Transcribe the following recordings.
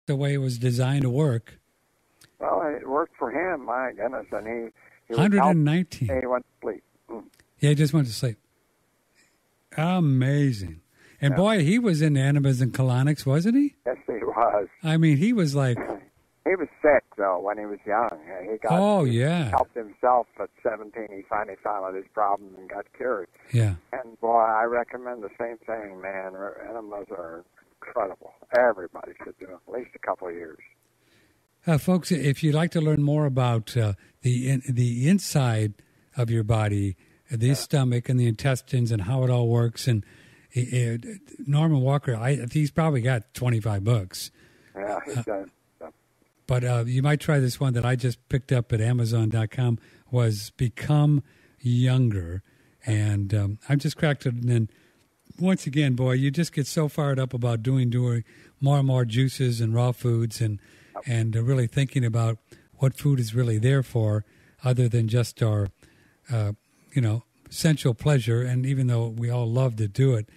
the way it was designed to work. Well, it worked for him, my goodness, and he 119. He went to sleep. Yeah, he just went to sleep. Amazing. And boy, he was into enemas and colonics, wasn't he? Yes, he was. I mean, he was like... He was sick, though, when he was young. He helped himself at 17. He finally found out his problem and got cured. Yeah. And, boy, I recommend the same thing, man. Enemas are incredible. Everybody should do them, at least a couple of years. Folks, if you'd like to learn more about the inside of your body, the stomach and the intestines and how it all works, and Norman Walker, he's probably got 25 books. Yeah, he does. But you might try this one that I just picked up at Amazon.com, was Become Younger. And I just cracked it. And then once again, boy, you just get so fired up about doing more and more juices and raw foods and really thinking about what food is really there for other than just our, sensual pleasure. And even though we all love to do it,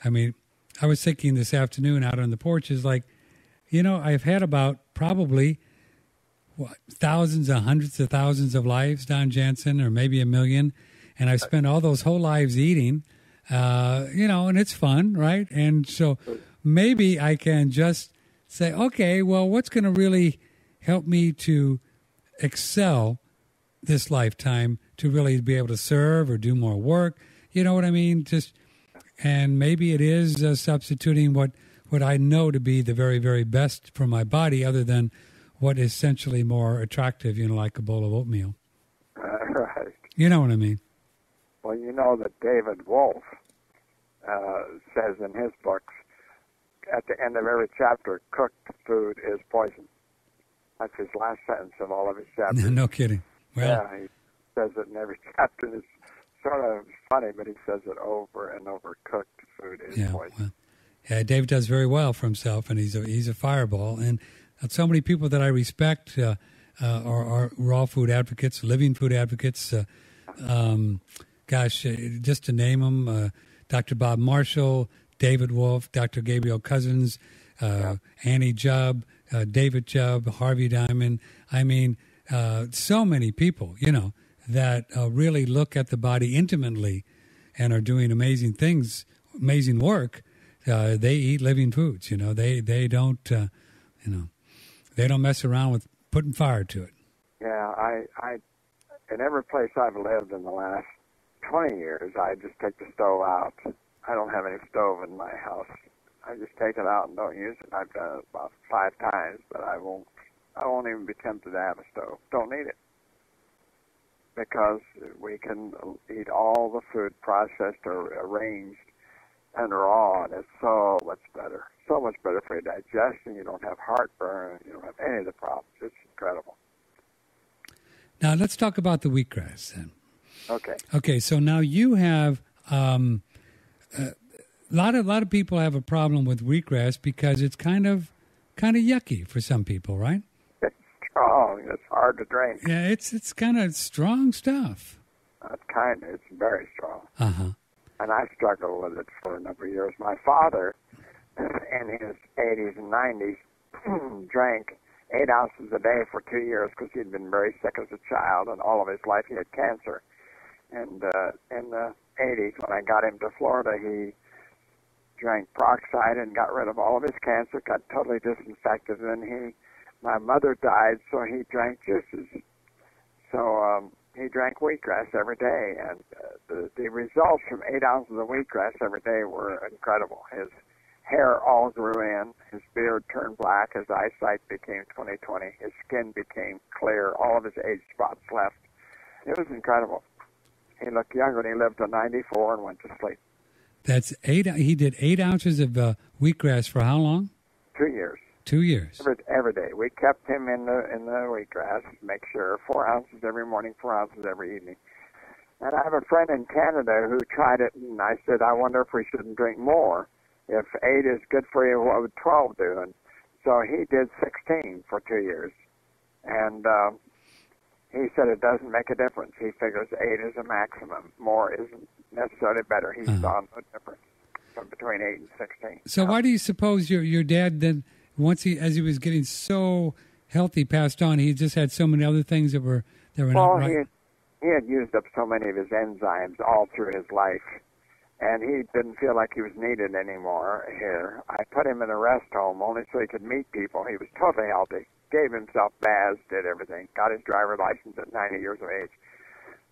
I mean, I was thinking this afternoon out on the porch is like, I've had about probably thousands and hundreds of thousands of lives, Don Jansen, or maybe 1 million. And I've spent all those whole lives eating, and it's fun, right? And so maybe I can just say, okay, well, what's going to really help me to excel this lifetime to really be able to serve or do more work? You know what I mean? And maybe it is substituting what I know to be the very, very best for my body other than what is essentially more attractive, like a bowl of oatmeal. Right. You know what I mean? Well, you know that David Wolf says in his books, at the end of every chapter, cooked food is poison. That's his last sentence of all of his chapters. No kidding. Well, yeah, he says it in every chapter. It's sort of funny, but he says it over and over. Cooked food is poison. Well, yeah, David does very well for himself, and he's a fireball. And so many people that I respect are raw food advocates, living food advocates. Just to name them, Dr. Bob Marshall, David Wolf, Dr. Gabriel Cousins, Annie Jubb, David Jubb, Harvey Diamond. I mean, so many people, that really look at the body intimately and are doing amazing things, amazing work. They eat living foods. They don't mess around with putting fire to it. Yeah, I in every place I've lived in the last 20 years, I just take the stove out. I don't have any stove in my house. I just take it out and don't use it. I've done it about 5 times, but I won't even be tempted to have a stove. Don't need it. Because we can eat all the food processed or arranged and raw, and it's so much better. So much better for your digestion. You don't have heartburn. You don't have any of the problems. It's incredible. Now, let's talk about the wheatgrass then. Okay, so now you have a lot of people have a problem with wheatgrass because it's kind of yucky for some people, right? It's strong. It's hard to drink. Yeah, it's kind of strong stuff. It's very strong. Uh-huh. And I struggled with it for a number of years. My father, in his 80s and 90s, drank 8 ounces a day for 2 years because he'd been very sick as a child, and all of his life he had cancer. And in the 80s, when I got him to Florida, he drank peroxide and got rid of all of his cancer, got totally disinfected, and my mother died, so he drank juices. So he drank wheatgrass every day, and the results from 8 ounces of wheatgrass every day were incredible. His hair all grew in, his beard turned black, his eyesight became 20/20, his skin became clear, all of his age spots left. It was incredible. He looked younger, and he lived to 94 and went to sleep. That's 8. He did 8 ounces of wheatgrass for how long? 2 years. 2 years. Every day. We kept him in the wheatgrass, make sure 4 ounces every morning, 4 ounces every evening. And I have a friend in Canada who tried it, and I said, I wonder if we shouldn't drink more. If 8 is good for you, what would 12 do? And so he did 16 for 2 years. And he said it doesn't make a difference. He figures 8 is a maximum. More isn't necessarily better. He saw no difference between 8 and 16. So why do you suppose your dad then as he was getting so healthy, passed on, he just had so many other things that were not Well, right. he had used up so many of his enzymes all through his life, and he didn't feel like he was needed anymore here. I put him in a rest home only so he could meet people. He was totally healthy, gave himself baths, did everything, got his driver's license at 90 years of age.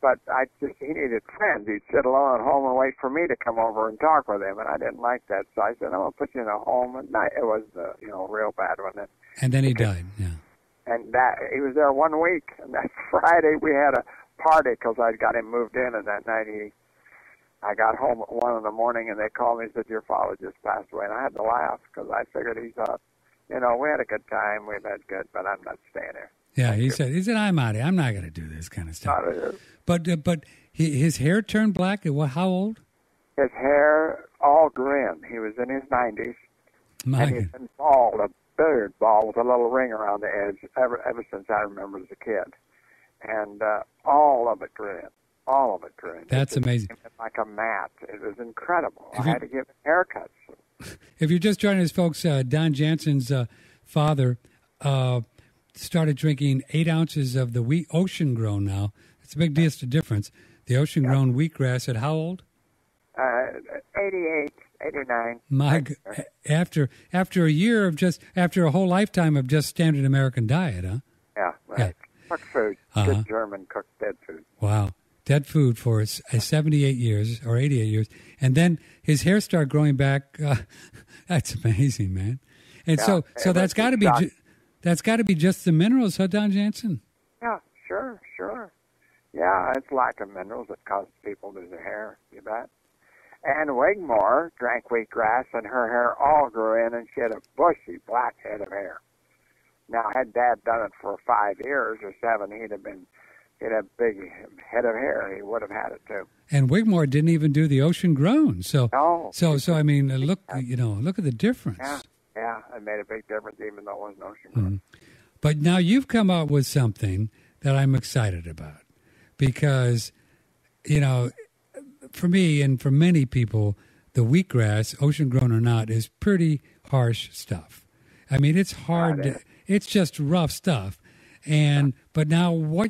But he needed friends. He'd sit alone at home and wait for me to come over and talk with him, and I didn't like that. So I said, I'm going to put you in a home. And it was, a real bad one. And then he died, yeah. And he was there 1 week. And that Friday we had a party because I got him moved in, and that night I got home at 1 in the morning, and they called me and said, your father just passed away. And I had to laugh because I figured he thought, we had a good time, we've had good, but I'm not staying there. Yeah, he said, I'm out of here. I'm not going to do this kind of stuff. But his hair turned black. How old? His hair all grew in. He was in his 90s. And he's been bald, a beard bald with a little ring around the edge ever since I remember as a kid. And all of it grew in. All of it grew in. That's amazing. Like a mat. It was incredible. I had to give him haircuts. If you're just joining us, folks, Don Jansen's father started drinking 8 ounces of the ocean-grown now. It's a big difference. The ocean-grown wheatgrass at how old? 88, 89. After a year of after a whole lifetime of just standard American diet, huh? Yeah, right. Yeah. Cooked food. Good German cooked dead food. Wow. Dead food for 78 years or 88 years. And then his hair started growing back. That's amazing, man. And so that's got to be just the minerals, huh, Don Jansen? Yeah, sure. Yeah, it's lack of minerals that causes people to lose their hair, you bet. And Wigmore drank wheatgrass, and her hair all grew in, and she had a bushy black head of hair. Now, had Dad done it for 5 years or 7, he'd have a big head of hair. He would have had it too. And Wigmore didn't even do the ocean grown. So I mean, look at the difference. Yeah, it made a big difference, even though it wasn't ocean grown. Mm-hmm. But now you've come up with something that I'm excited about, because, for me and for many people, the wheatgrass, ocean grown or not, is pretty harsh stuff. I mean, it's hard. It's just rough stuff. But now,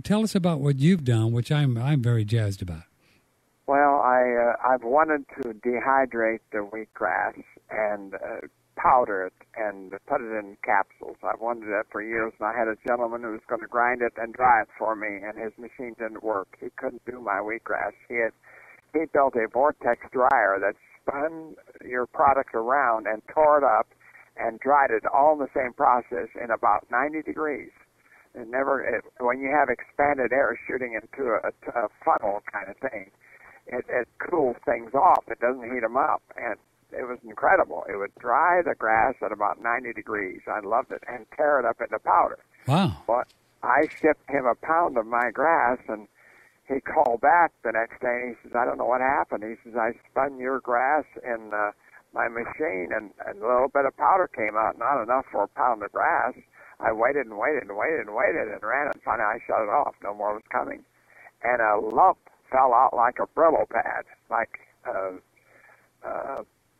tell us about what you've done, which I'm very jazzed about. Well, I've wanted to dehydrate the wheatgrass and powder it and put it in capsules. I've wanted that for years, and I had a gentleman who was going to grind it and dry it for me, and his machine didn't work. He couldn't do my wheatgrass. He built a vortex dryer that spun your product around and tore it up and dried it all in the same process in about 90 degrees. When you have expanded air shooting into a funnel kind of thing, it cools things off. It doesn't heat them up, and it was incredible. It would dry the grass at about 90 degrees. I loved it, and tear it up into powder. Wow. But I shipped him a pound of my grass, and he called back the next day, and he says, I don't know what happened. He says, I spun your grass in my machine, and a little bit of powder came out, not enough for a pound of grass. I waited and ran it, and finally I shut it off. No more was coming. And a lump fell out like a Brillo pad.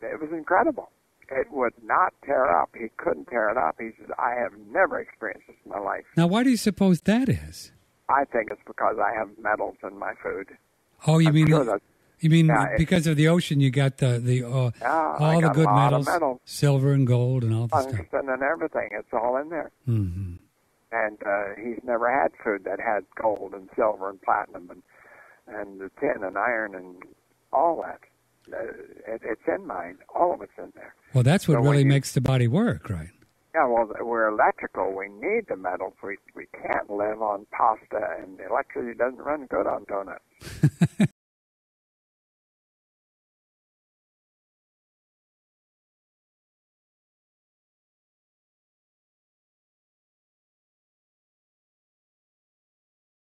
It was incredible. It would not tear up. He couldn't tear it up. He says, I have never experienced this in my life. Now, why do you suppose that is? I think it's because I have metals in my food. Oh, because of the ocean, you got all the good metals, silver and gold and all the stuff. Tungsten and everything. It's all in there. Mm-hmm. And he's never had food that had gold and silver and platinum and the tin and iron and all that. It's in mine. All of it's in there. Well, that's what really makes the body work, right? Yeah, well, we're electrical. We need the metals. We can't live on pasta, and electricity doesn't run good on donuts.